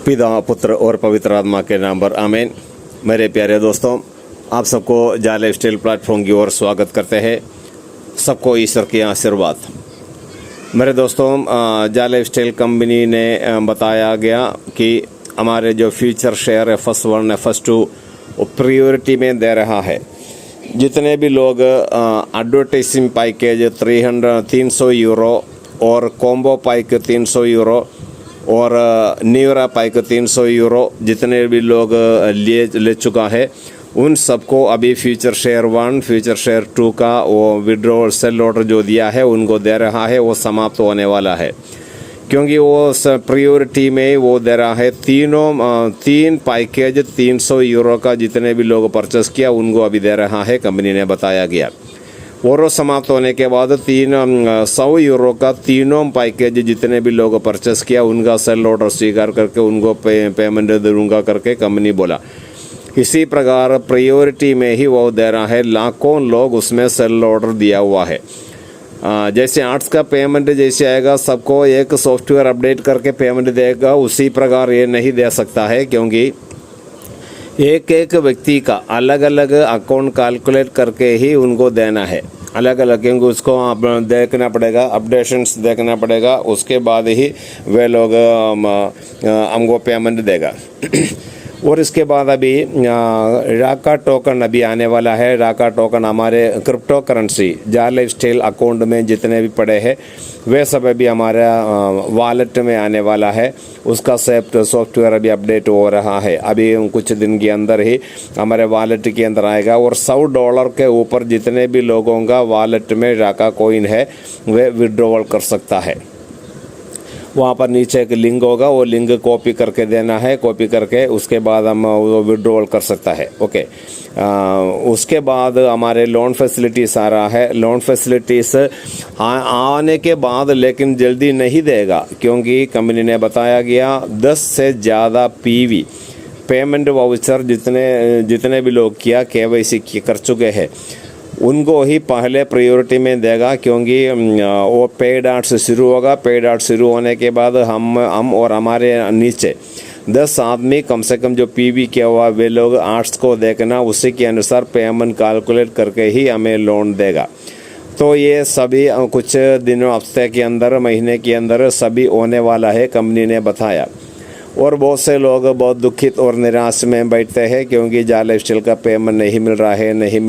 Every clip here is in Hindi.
पिता पुत्र और पवित्र आत्मा के नाम पर आमीन। मेरे प्यारे दोस्तों, आप सबको जा लाइफस्टाइल प्लेटफॉर्म की ओर स्वागत करते हैं। सबको ईश्वर के आशीर्वाद। मेरे दोस्तों, जा लाइफस्टाइल कंपनी ने बताया गया कि हमारे जो फ्यूचर शेयर है फर्स्ट वन है फर्स्ट टू वो प्रायोरिटी में दे रहा है। जितने भी लोग एडवर्टाइजिंग पैकेज 300 यूरो और कॉम्बो पैक 300 यूरो और न्यूरा पैक 300 यूरो जितने भी लोग ले चुका है, उन सबको अभी फ्यूचर शेयर 1 फ्यूचर शेयर 2 का वो विड्रॉल सेल ऑर्डर जो दिया है उनको दे रहा है, वो समाप्त होने वाला है। क्योंकि वो प्रायोरिटी में वो दे रहा है तीन पैकेज 300 यूरो का जितने भी लोग परचेस किया उनको अभी दे रहा है, कंपनी ने बताया गया। और समाप्त होने के बाद 100 यूरो का तीनों पैकेज जितने भी लोग परचेस किया उनका सेल ऑर्डर स्वीकार करके उनको पेमेंट दूंगा करके कंपनी बोला। इसी प्रकार प्रायोरिटी में ही वो दे रहा है, लाखों लोग उसमें सेल ऑर्डर दिया हुआ है। जैसे आर्ट्स का पेमेंट जैसे आएगा सबको एक सॉफ्टवेयर अपडेट करके पेमेंट देगा, उसी प्रकार ये नहीं दे सकता है, क्योंकि एक एक व्यक्ति का अलग अलग अकाउंट कैलकुलेट करके ही उनको देना है, अलग अलग, क्योंकि उसको देखना पड़ेगा, अपडेशंस देखना पड़ेगा, उसके बाद ही वे लोग हमको पेमेंट देगा। और इसके बाद अभी राका टोकन अभी आने वाला है। राका टोकन हमारे क्रिप्टो करेंसी जा लाइफस्टाइल अकाउंट में जितने भी पड़े हैं वे सब अभी हमारा वॉलेट में आने वाला है। उसका सॉफ्टवेयर अभी अपडेट हो रहा है, अभी कुछ दिन के अंदर ही हमारे वॉलेट के अंदर आएगा। और $100 के ऊपर जितने भी लोगों का वॉलेट में राका कॉइन है वे विड्रॉल कर सकता है। वहाँ पर नीचे एक लिंक होगा, वो लिंक कॉपी करके देना है, कॉपी करके उसके बाद हम वो विड्रॉल कर सकता है। ओके, उसके बाद हमारे लोन फैसिलिटीज़ आ रहा है। लोन फैसिलिटीज़ आने के बाद लेकिन जल्दी नहीं देगा, क्योंकि कंपनी ने बताया गया 10 से ज़्यादा पीवी पेमेंट वाउचर जितने भी लोग किया KYC कर चुके हैं उनको ही पहले प्रायोरिटी में देगा, क्योंकि वो पेड आर्ट से शुरू होगा। पेड आर्ट शुरू होने के बाद हम और हमारे नीचे 10 आदमी कम से कम जो पीवी किया हुआ वे लोग आर्ट्स को देखना, उसी के अनुसार पेमेंट कैलकुलेट करके ही हमें लोन देगा। तो ये सभी कुछ दिनों हफ्ते के अंदर महीने के अंदर सभी होने वाला है, कंपनी ने बताया। और बहुत से लोग बहुत दुखित और निराश में बैठते हैं, क्योंकि जा लाइफस्टाइल का पेमेंट नहीं मिल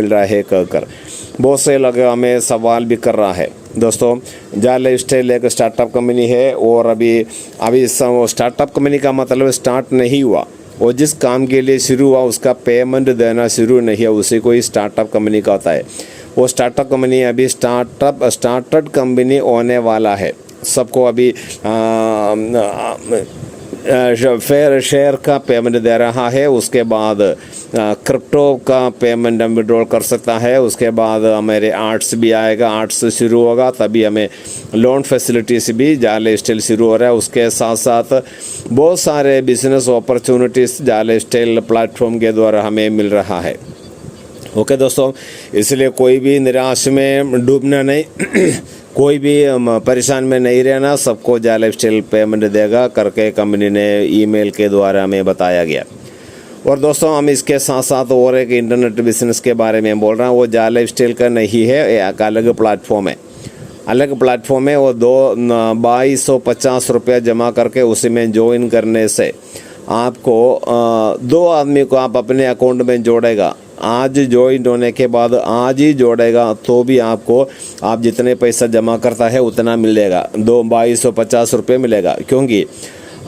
रहा है कहकर बहुत से लोग हमें सवाल भी कर रहा है। दोस्तों, जा लाइफस्टाइल एक स्टार्टअप कंपनी है और अभी स्टार्टअप कंपनी का मतलब स्टार्ट नहीं हुआ, और जिस काम के लिए शुरू हुआ उसका पेमेंट देना शुरू नहीं हुआ, उसी को ही स्टार्टअप कंपनी का होता है। वो स्टार्टअप कंपनी अभी स्टार्टअप कंपनी होने वाला है। सबको अभी फेयर शेयर का पेमेंट दे रहा है। उसके बाद क्रिप्टो का पेमेंट हम विड्रॉल कर सकता है। उसके बाद हमारे आर्ट्स भी आएगा, आर्ट्स से शुरू होगा, तभी हमें लोन फैसिलिटीज़ भी जा लाइफस्टाइल शुरू हो रहा है। उसके साथ साथ बहुत सारे बिजनेस अपॉर्चुनिटीज़ जा लाइफस्टाइल प्लेटफॉर्म के द्वारा हमें मिल रहा है। ओके दोस्तों, इसलिए कोई भी निराश में डूबना नहीं कोई भी परेशान में नहीं रहना। सबको जा लाइफस्टाइल पेमेंट देगा करके कंपनी ने ईमेल के द्वारा हमें बताया गया। और दोस्तों, हम इसके साथ साथ और एक इंटरनेट बिजनेस के बारे में बोल रहा हूँ। वो जा लाइफस्टाइल का नहीं है, एक अलग प्लेटफॉर्म है, अलग प्लेटफॉर्म है। वो 2250 रुपया जमा करके उसी में ज्वाइन करने से आपको 2 आदमी को आप अपने अकाउंट में जोड़ेगा। आज ज्वाइन होने के बाद आज ही जोड़ेगा तो भी आपको आप जितने पैसा जमा करता है उतना मिलेगा, 2250 रुपये मिलेगा। क्योंकि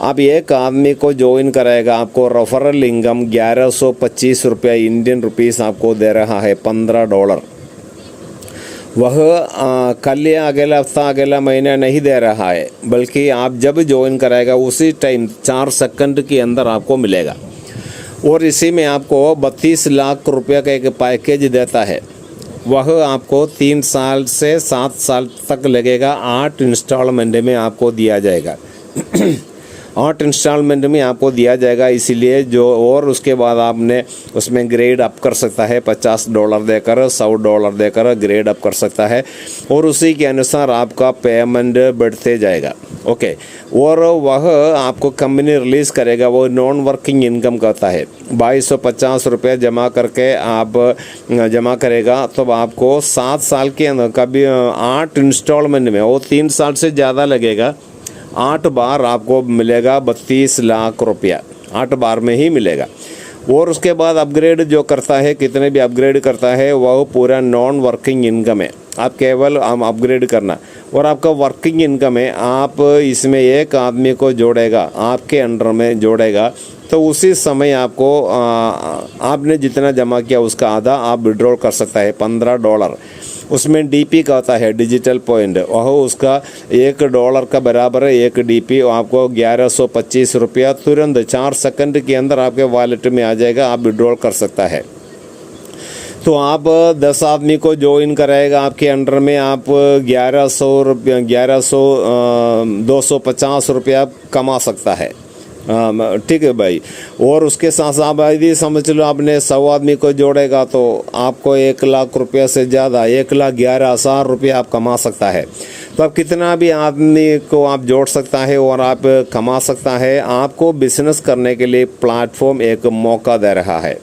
आप एक आदमी को ज्वाइन कराएगा, आपको रेफरल इनकम 1125 रुपया इंडियन रुपीस आपको दे रहा है, $15। वह कल या अगला हफ्ता अगला महीना नहीं दे रहा है, बल्कि आप जब ज्वाइन कराएगा उसी टाइम 4 सेकंड के अंदर आपको मिलेगा। और इसी में आपको 32 लाख रुपये का एक पैकेज देता है। वह आपको 3 साल से 7 साल तक लगेगा, 8 इंस्टॉलमेंट में आपको दिया जाएगा। 8 इंस्टॉलमेंट में आपको दिया जाएगा। इसीलिए जो और उसके बाद आपने उसमें ग्रेड अप कर सकता है, $50 देकर, $100 देकर ग्रेड अप कर सकता है और उसी के अनुसार आपका पेमेंट बढ़ते जाएगा। ओके, और वह आपको कंपनी रिलीज़ करेगा, वो नॉन वर्किंग इनकम करता है। 2250 रुपये जमा करके आप जमा करेगा तो आपको 7 साल के अंदर कभी 8 इंस्टॉलमेंट में, वो 3 साल से ज़्यादा लगेगा, 8 बार आपको मिलेगा 32 लाख रुपया, 8 बार में ही मिलेगा। और उसके बाद अपग्रेड जो करता है, कितने भी अपग्रेड करता है, वह पूरा नॉन वर्किंग इनकम है। आप केवल अपग्रेड करना और आपका वर्किंग इनकम है। आप इसमें एक आदमी को जोड़ेगा, आपके अंडर में जोड़ेगा, तो उसी समय आपको आपने जितना जमा किया उसका आधा आप विड्रॉल कर सकता है, $15। उसमें डीपी का होता है, डिजिटल पॉइंट, वह उसका $1 का बराबर है। 1 डीपी आपको 1125 रुपया तुरंत 4 सेकंड के अंदर आपके वॉलेट में आ जाएगा, आप विड्रॉल कर सकता है। तो आप 10 आदमी को ज्वाइन कराएगा आपके अंडर में, आप 250 रुपया कमा सकता है। ठीक है भाई। और उसके साथ साथ यदि समझ लो आपने 100 आदमी को जोड़ेगा तो आपको 1 लाख रुपया से ज़्यादा, 1,11,000 रुपया आप कमा सकता है। तो आप कितना भी आदमी को आप जोड़ सकता है और आप कमा सकता है। आपको बिजनेस करने के लिए प्लेटफॉर्म एक मौका दे रहा है।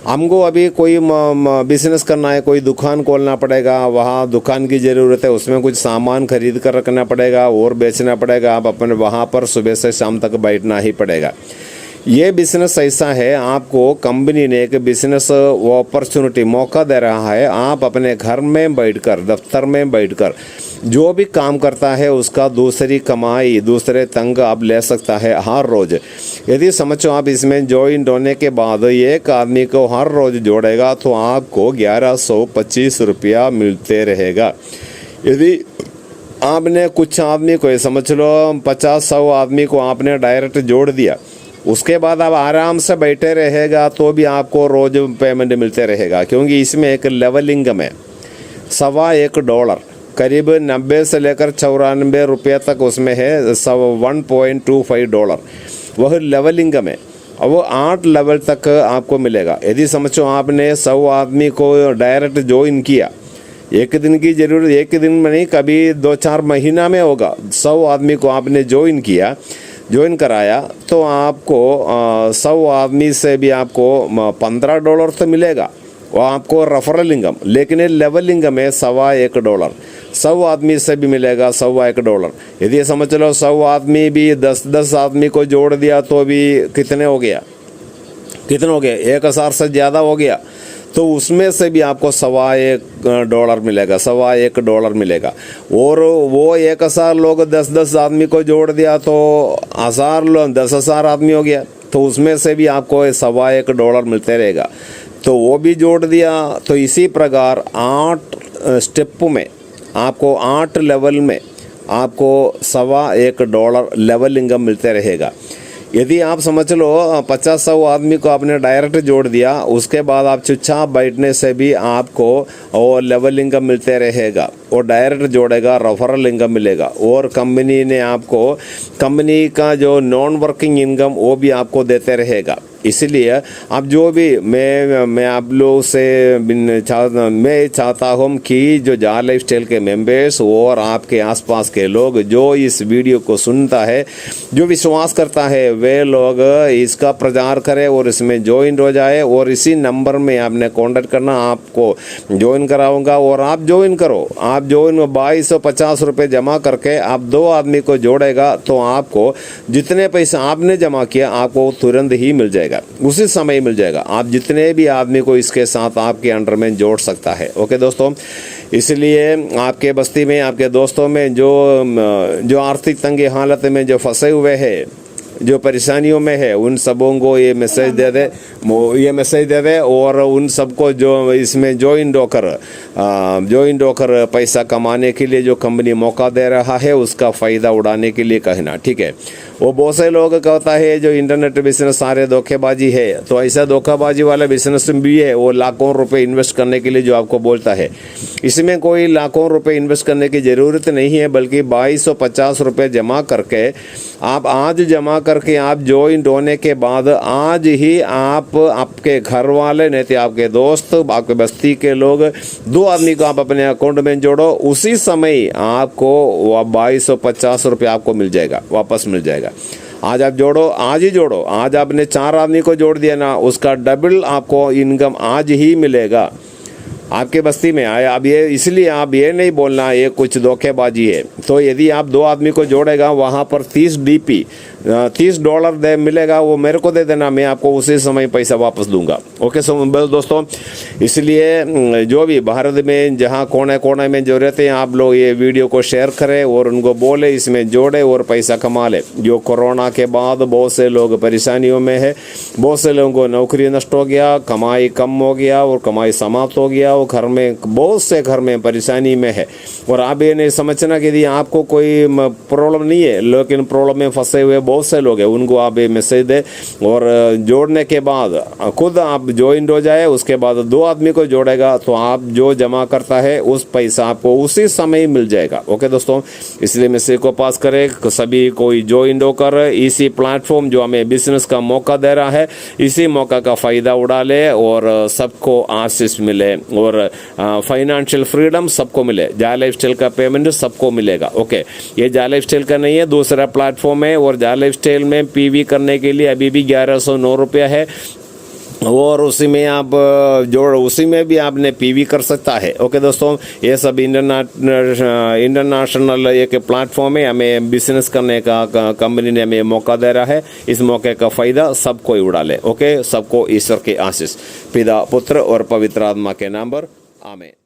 हमको अभी कोई बिजनेस करना है, कोई दुकान खोलना पड़ेगा, वहाँ दुकान की ज़रूरत है, उसमें कुछ सामान खरीद कर रखना पड़ेगा और बेचना पड़ेगा। आप अपने वहाँ पर सुबह से शाम तक बैठना ही पड़ेगा। ये बिज़नेस ऐसा है, आपको कंपनी ने एक बिज़नेस अपॉर्चुनिटी मौका दे रहा है। आप अपने घर में बैठकर, दफ्तर में बैठकर जो भी काम करता है उसका दूसरी कमाई, दूसरे तंग आप ले सकता है हर रोज़। यदि समझो आप इसमें ज्वाइन होने के बाद एक आदमी को हर रोज़ जोड़ेगा तो आपको 1125 रुपया मिलते रहेगा। यदि आपने कुछ आदमी को, समझ लो 50-100 आदमी को आपने डायरेक्ट जोड़ दिया, उसके बाद आप आराम से बैठे रहेगा तो भी आपको रोज़ पेमेंट मिलते रहेगा, क्योंकि इसमें एक लेवलिंग में $1.25 करीब 90 से लेकर 94 रुपये तक उसमें है, $1.25 वह लेवलिंग में, और वो 8 लेवल तक आपको मिलेगा। यदि समझो आपने 100 आदमी को डायरेक्ट ज्वाइन किया, एक दिन की ज़रूरत, एक दिन में नहीं, कभी 2-4 महीना में होगा। 100 आदमी को आपने ज्वाइन कराया तो आपको 100 आदमी से भी आपको $15 तो मिलेगा, वो आपको रेफरल इनकम। लेकिन ये लेवल इनकम है $1.25, 100 आदमी से भी मिलेगा $1.25। यदि समझ लो 100 आदमी भी 10 आदमी को जोड़ दिया तो भी कितने हो गया, 1000 से ज़्यादा हो गया। तो उसमें से भी आपको $1.25 मिलेगा, $1.25 मिलेगा। और वो 1000 लोग 10 आदमी को जोड़ दिया तो 10,000 आदमी हो गया, तो उसमें से भी आपको $1.25 मिलते रहेगा। तो वो भी जोड़ दिया। तो इसी प्रकार 8 स्टेप में आपको 8 लेवल में आपको $1.25 लेवल इनकम मिलते रहेगा। यदि आप समझ लो 50-100 आदमी को आपने डायरेक्ट जोड़ दिया, उसके बाद आप चुपचाप बैठने से भी आपको और लेवल इनकम मिलते रहेगा। और डायरेक्ट जोड़ेगा, रेफरल इनकम मिलेगा। और कंपनी ने आपको, कंपनी का जो नॉन वर्किंग इनकम वो भी आपको देते रहेगा। इसलिए आप जो भी मैं आप लोग से मैं चाहता हूँ कि जो जाल लाइफस्टाइल के मेंबर्स और आपके आसपास के लोग जो इस वीडियो को सुनता है, जो विश्वास करता है, वे लोग इसका प्रचार करें और इसमें ज्वाइन हो जाए। और इसी नंबर में आपने कॉन्टेक्ट करना, आपको ज्वाइन कराऊंगा और आप ज्वाइन करो। आप ज्वाइन 2250 रुपये जमा करके आप 2 आदमी को जोड़ेगा तो आपको जितने पैसे आपने जमा किया आपको तुरंत ही मिल जाएगा, उसी समय मिल जाएगा। आप जितने भी आदमी को इसके साथ आपके अंडर में जोड़ सकता है। ओके दोस्तों, इसलिए आपके बस्ती में, आपके दोस्तों में जो आर्थिक तंगी हालत में जो फंसे हुए हैं, जो परेशानियों में है, उन सबों को ये मैसेज दे दे और उन सबको जो इसमें ज्वाइन होकर पैसा कमाने के लिए जो कंपनी मौका दे रहा है उसका फ़ायदा उड़ाने के लिए कहना, ठीक है। वो बहुत से लोग कहता है जो इंटरनेट बिजनेस सारे धोखेबाजी है, तो ऐसा धोखेबाजी वाला बिजनेस भी है। वो लाखों रुपए इन्वेस्ट करने के लिए जो आपको बोलता है, इसमें कोई लाखों रुपए इन्वेस्ट करने की ज़रूरत नहीं है, बल्कि 2250 रुपये जमा करके आप आज जमा करके आप ज्वाइंट होने के बाद आज ही आप आपके घर वाले नहीं तो आपके दोस्त, आपके बस्ती के लोग 2 आदमी को आप अपने अकाउंट में जोड़ो, उसी समय आपको 2250 रुपये आपको मिल जाएगा, वापस मिल जाएगा। आज आप जोड़ो, आज ही जोड़ो। आज आपने 4 आदमी को जोड़ दिया ना, उसका डबल आपको इनकम आज ही मिलेगा आपके बस्ती में आया। अब ये इसलिए आप ये नहीं बोलना ये कुछ धोखेबाजी है। तो यदि आप 2 आदमी को जोड़ेगा, वहाँ पर 30 DP $30 दे मिलेगा, वो मेरे को दे देना, मैं आपको उसी समय पैसा वापस दूंगा। ओके दोस्तों, इसलिए जो भी भारत में जहाँ कोने कोने में जो रहते हैं, आप लोग ये वीडियो को शेयर करें और उनको बोले इसमें जोड़े और पैसा कमा ले। जो कोरोना के बाद बहुत से लोग परेशानियों में है, बहुत से लोगों को नौकरी नष्ट हो गया, कमाई कम हो गया और कमाई समाप्त हो गया, वो घर में बहुत से घर में परेशानी में है। और आप ये नहीं समझना कि यदि आपको कोई प्रॉब्लम नहीं है, लेकिन प्रॉब्लम में फंसे हुए बहुत से लोग हैं, उनको आप ये मैसेज दे और जोड़ने के बाद खुद आप ज्वाइंट हो जाए। उसके बाद 2 आदमी को जोड़ेगा तो आप जो जमा करता है उस पैसा आपको उसी समय मिल जाएगा। ओके दोस्तों, इसलिए मैसेज को पास करें, सभी कोई ज्वाइंट होकर इसी प्लेटफॉर्म जो हमें बिजनेस का मौका दे रहा है, इसी मौका का फ़ायदा उड़ा ले और सबको आशीष मिले और फाइनेंशियल फ्रीडम सबको मिले। जाय लाइफस्टाइल का पेमेंट सबको मिलेगा। ओके, ये जाय लाइफस्टाइल का नहीं है, दूसरा प्लेटफॉर्म है। और जाय लाइफस्टाइल में PV करने के लिए अभी भी 1109 रुपया है और उसी में आप उसी में भी आपने PV कर सकता है। ओके दोस्तों, ये सब इंटरनेशनल एक प्लेटफॉर्म है, हमें बिजनेस करने का कंपनी ने हमें मौका दे रहा है। इस मौके का फ़ायदा सबको उड़ा ले। ओके, सबको ईश्वर के आशीष, पिता पुत्र और पवित्र आत्मा के नाम पर आमीन।